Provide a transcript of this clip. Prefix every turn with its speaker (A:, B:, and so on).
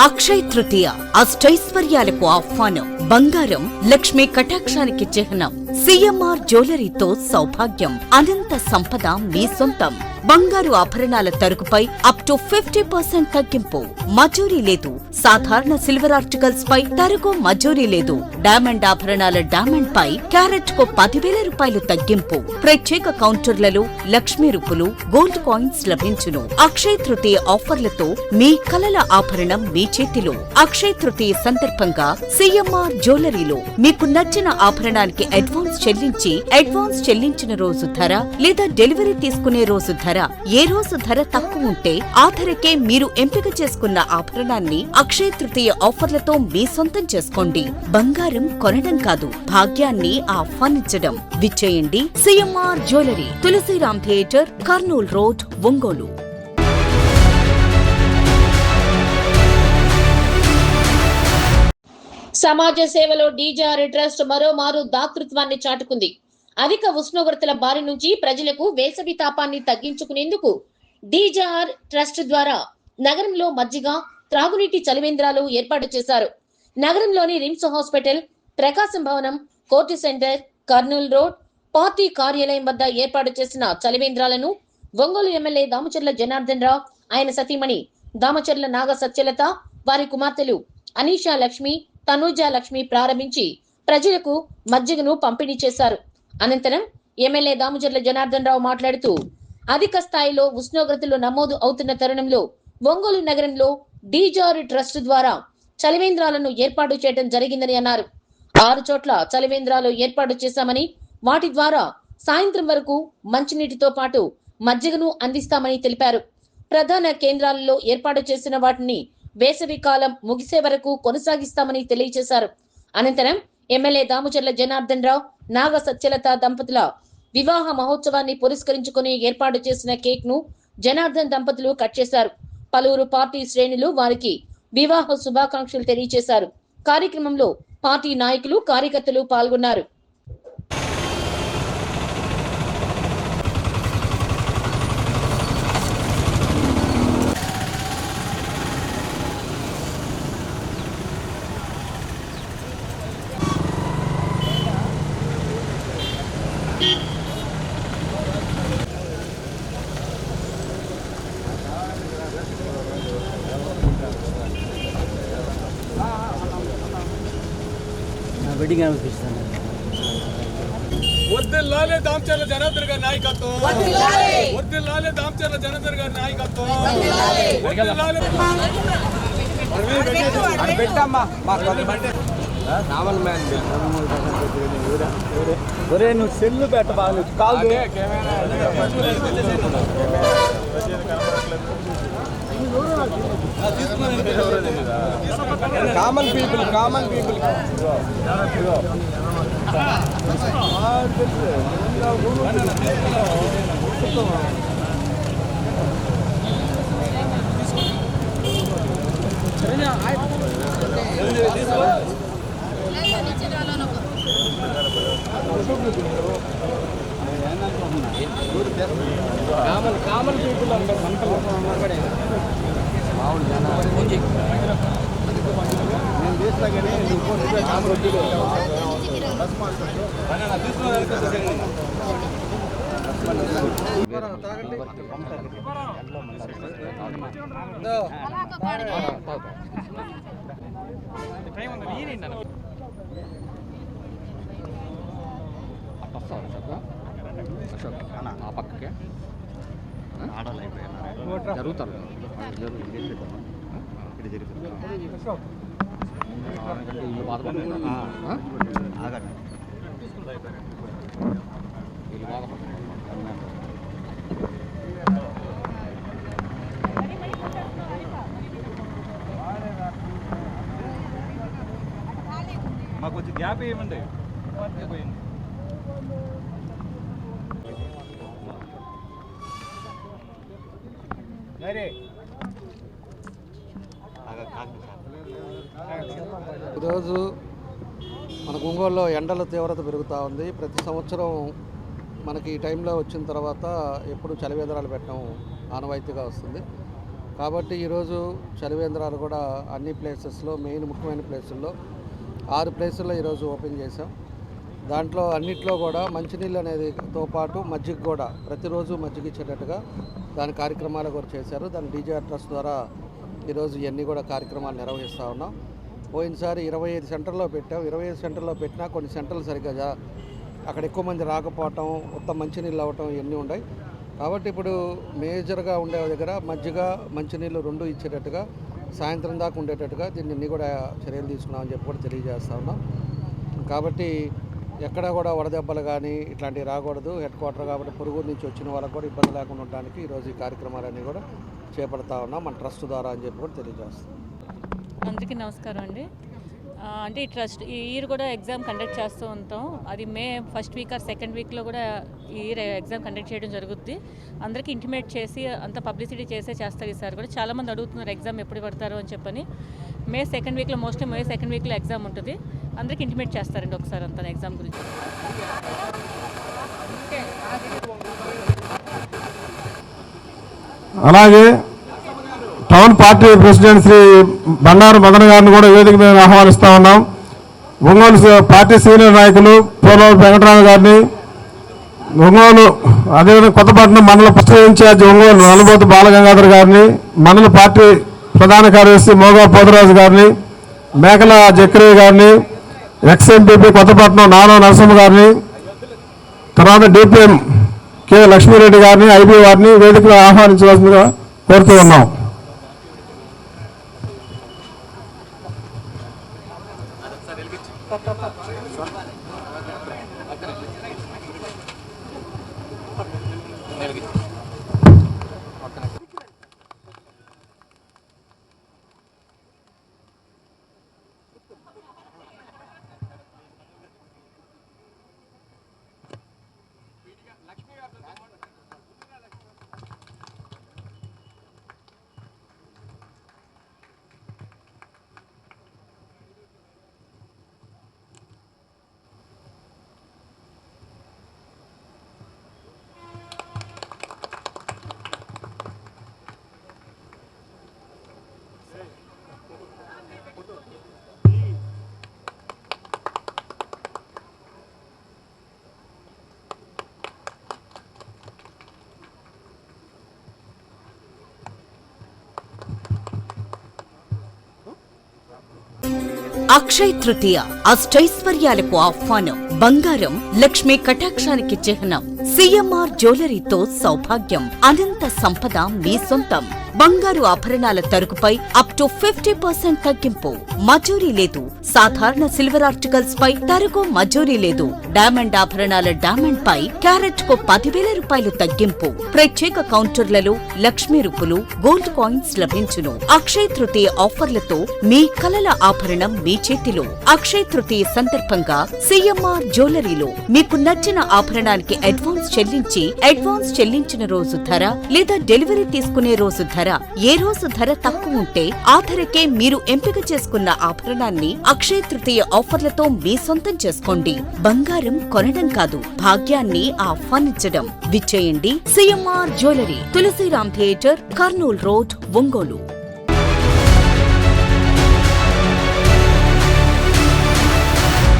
A: అక్షయ్ తృతీయ అష్టైశ్వర్యాలకు ఆహ్వానం. బంగారం లక్ష్మీ కటాక్షానికి చిహ్నం. సిఎంఆర్ జ్యువెలరీతో సౌభాగ్యం, అనంత సంపద మీ సొంతం. బంగారు ఆభరణాల తరుగుపై అప్ టు 50% తగ్గింపు. మజూరీ లేదు. సాధారణ సిల్వర్ ఆర్టికల్స్ పై తరుగు మజూరీ లేదు. డైమండ్ ఆభరణాల డైమండ్ పై క్యారెట్ కు 10,000 రూపాయలు తగ్గింపు. ప్రత్యేక కౌంటర్లలో లక్ష్మీ రూపులు, గోల్డ్ కాయిన్స్ లభించును. అక్షయ్ తృతీయ ఆఫర్లతో మీ కలల ఆభరణం మీ చేతిలో. అక్షయ్ తృతీయ సందర్భంగా సిఎంఆర్ జ్యువెలరీలో మీకు నచ్చిన ఆభరణానికి అడ్వాన్స్ చెల్లించిన రోజు ధర లేదా డెలివరీ తీసుకునే రోజు ధర, ఏ రోజు ధర తక్కువ ఉంటే ఆ ధరకే మీరు ఎంపిక చేసుకున్న ఆభరణాన్ని అక్షయ్ తృతీయ ఆఫర్లతో మీ సొంతం చేసుకోండి. బంగారం కొనడం కాదు, భాగ్యాన్ని ఆహ్వానించడం. విచ్చేయండి CMR jewellery, Tulasiram theatre, Kurnool road, Ongole.
B: సమాజ సేవలో డీజీఆర్ ట్రస్ట్ మరోమారు దాతృత్వాన్ని చాటుకుంది. అధిక ఉష్ణోగ్రతల బారి నుంచి ప్రజలకు వేసవి తాపాన్ని తగ్గించుకునేందుకు డీజీఆర్ ట్రస్ట్ ద్వారా నగరంలో మజ్జిగ, త్రాగునీటి చలివేంద్రాలు ఏర్పాటు చేశారు. నగరంలోని రిమ్స్ హాస్పిటల్, ప్రకాశం భవనం, court centre, Kurnool road, party కార్యాలయం వద్ద ఏర్పాటు చేసిన చలివేంద్రాలను ఒంగోలు ఎమ్మెల్యే దామచర్ల జనార్దన్ రావు, ఆయన సతీమణి దామచర్ల నాగ సత్యలత, వారి కుమార్తెలు అనీషా లక్ష్మి, తనూజా లక్ష్మి ప్రారంభించి ప్రజలకు మజ్జిగను పంపిణీ చేశారు. అనంతరం ఎమ్మెల్యే దామచర్ల జనార్దన్ రావు మాట్లాడుతూ, అధిక స్థాయిలో ఉష్ణోగ్రతలు నమోదు అవుతున్న తరుణంలో ఒంగోలు నగరంలో డీజీఆర్ ట్రస్ట్ ద్వారా చలివేంద్రాలను ఏర్పాటు చేయడం జరిగిందని అన్నారు. 6 చోట్ల చలివేంద్రాలు ఏర్పాటు చేశామని, వాటి ద్వారా సాయంత్రం వరకు మంచినీటితో పాటు మజ్జిగను అందిస్తామని తెలిపారు. ప్రధాన కేంద్రాలలో ఏర్పాటు చేసిన వాటిని వేసవి కాలం ముగిసే వరకు కొనసాగిస్తామని తెలియజేశారు. అనంతరం ఎమ్మెల్యే దామచర్ల జనార్దన్ రావు, నాగ సత్యలత దంపతుల వివాహ మహోత్సవాన్ని పురస్కరించుకుని ఏర్పాటు చేసిన కేక్ ను జనార్దన్ దంపతులు కట్ చేశారు. పలువురు పార్టీ శ్రేణులు వారికి వివాహ శుభాకాంక్షలు తెలియజేశారు. కార్యక్రమంలో పార్టీ నాయకులు, కార్యకర్తలు పాల్గొన్నారు.
C: వెడ్డింగ్ అనిపిస్తుంది.
D: వర్ధిల్లాలే దామచర్ల జనార్దన్ గారి నాయకత్వం, వర్ధిల్లాలే దామచర్ల జనార్దన్ గారి నాయకత్వం,
C: ఒరే నువ్వు సెల్లు పెట్ట బాగా call common people common people అంటే మామూలు జనాలు నేను చేస్తా కానీ ఆ పక్కకే ఆడాలి జరుగుతారు ఇల్లు బాధపడుతున్నారు, ఇల్లు బాధపడుతున్నారు.
D: మాకు కొంచెం గ్యాప్ ఏమండి పోయింది.
E: ఈరోజు మన ఒంగోలులో ఎండల తీవ్రత పెరుగుతూ ఉంది. ప్రతి సంవత్సరం మనకి ఈ టైంలో వచ్చిన తర్వాత ఎప్పుడు చలివేంద్రాలు పెట్టడం ఆనవాయితీగా వస్తుంది. కాబట్టి ఈరోజు చలివేంద్రాలు కూడా అన్ని ప్లేసెస్లో మెయిన్ ముఖ్యమైన ప్లేసుల్లో 6 ప్లేసుల్లో ఈరోజు ఓపెన్ చేసాం. దాంట్లో అన్నిట్లో కూడా మంచినీళ్ళు అనేదితో పాటు మజ్జిగ కూడా ప్రతిరోజు మజ్జిగ ఇచ్చేటట్టుగా దాని కార్యక్రమాలు కూడా చేశారు. దాని డీజీఆర్ ట్రస్ట్ ద్వారా ఈరోజు ఇవన్నీ కూడా కార్యక్రమాలు నిర్వహిస్తూ ఉన్నాం. పోయినసారి 25 సెంటర్లో పెట్టాం. 25 సెంటర్లో పెట్టినా కొన్ని సెంటర్లు సరిగ్గా అక్కడ ఎక్కువ మంది రాకపోవటం, ఉత్తమ మంచినీళ్ళు అవ్వటం ఇవన్నీ ఉన్నాయి. కాబట్టి ఇప్పుడు మేజర్గా ఉండే దగ్గర మజ్జిగ మంచినీళ్ళు 2 ఇచ్చేటట్టుగా సాయంత్రం దాకా ఉండేటట్టుగా దీన్ని కూడా చర్యలు తీసుకున్నామని చెప్పి కూడా తెలియజేస్తూ ఉన్నాం. కాబట్టి ఎక్కడ కూడా వడదెబ్బలు కానీ ఇట్లాంటివి రాకూడదు. హెడ్ క్వార్టర్ కాబట్టి పొరుగురు నుంచి వచ్చిన వాళ్ళకు కూడా ఇబ్బంది లేకుండా ఉండడానికి ఈరోజు ఈ కార్యక్రమాలన్నీ కూడా చేపడతా ఉన్నాం మన ట్రస్ట్ ద్వారా అని చెప్పి కూడా తెలియజేస్తాం.
F: అందరికీ నమస్కారం అండి. అంటే ఈ ట్రస్ట్ ఈ ఇయర్ కూడా ఎగ్జామ్ కండక్ట్ చేస్తూ ఉంటాం. అది May first week or second వీక్లో కూడా ఈ ఇయర్ ఎగ్జామ్ కండక్ట్ చేయడం జరుగుద్ది. అందరికీ ఇంటిమేట్ చేసి అంత పబ్లిసిటీ చేస్తారు ఈసారి కూడా. చాలామంది అడుగుతున్నారు ఎగ్జామ్ ఎప్పుడు పెడతారు అని చెప్పని. మే సెకండ్ వీక్లో మోస్ట్లీ మే సెకండ్ వీక్లో ఎగ్జామ్ ఉంటుంది. అందరికీ ఇంటిమేట్ చేస్తారండి ఒకసారి అంతా ఎగ్జామ్ గురించి.
G: అలాగే town party president Shri Bandaru Madan గారిని కూడా వేదిక మీద ఆహ్వానిస్తూ ఉన్నాం. ఒంగోలు పార్టీ సీనియర్ నాయకులు పోలవరం వెంకటరామ గారిని, ఒంగోలు అదేవిధంగా కొత్తపట్నం మండల పార్టీ ఇన్ఛార్జి ఒంగోలు నల్లబోతు బాలగంగాధర్ గారిని, మండల పార్టీ ప్రధాన కార్యదర్శి మోగా పోదరాజు గారిని, మేకల జక్రయ్య గారిని, ఎక్స్ఎంపీపీ కొత్తపట్నం నానో నరసింహ గారిని, తర్వాత డిపిఎం కె లక్ష్మీరెడ్డి గారిని, ఐబీ వారిని వేదికలో ఆహ్వానించవలసిందిగా కోరుతూ ఉన్నాం.
A: అక్షయ తృతీయ అష్టైశ్వర్యాలకు ఆహ్వానం. బంగారం లక్ష్మీ కటాక్షానికి చిహ్నం. సిఎంఆర్ జ్యువెలరీతో సౌభాగ్యం, అనంత సంపద మీ సొంతం. బంగారు ఆభరణాల తరుగుపై అప్ టు 50% తగ్గింపు. మజూరీ లేదు. సాధారణ సిల్వర్ ఆర్టికల్స్ పై తరుగు మజూరీ లేదు. డైమండ్ ఆభరణాల డైమండ్ పై క్యారెట్ కు 10,000 రూపాయలు తగ్గింపు. ప్రత్యేక కౌంటర్లలో లక్ష్మీ రూపులు, గోల్డ్ కాయిన్స్ లభించును. అక్షయ తృతీయ ఆఫర్లతో మీ కలల ఆభరణం మీ చేతిలో. అక్షయ తృతీయ సందర్భంగా సిఎంఆర్ జ్యువెలరీలో మీకు నచ్చిన ఆభరణానికి అడ్వాన్స్ చెల్లించిన రోజు ధర లేదా డెలివరీ తీసుకునే రోజు ధర, ఏ రోజు ధర తక్కువ ఉంటే ఆ ధరకే మీరు ఎంపిక చేసుకున్న ఆభరణాన్ని అక్షయ తృతీయ ఆఫర్లతో మీ సొంతం చేసుకోండి. బంగారం కొనడం కాదు, భాగ్యాన్ని ఆహ్వానించడం. విచ్చేయండి CMR jewellery, Tulasiram theatre, Kurnool road, Ongole.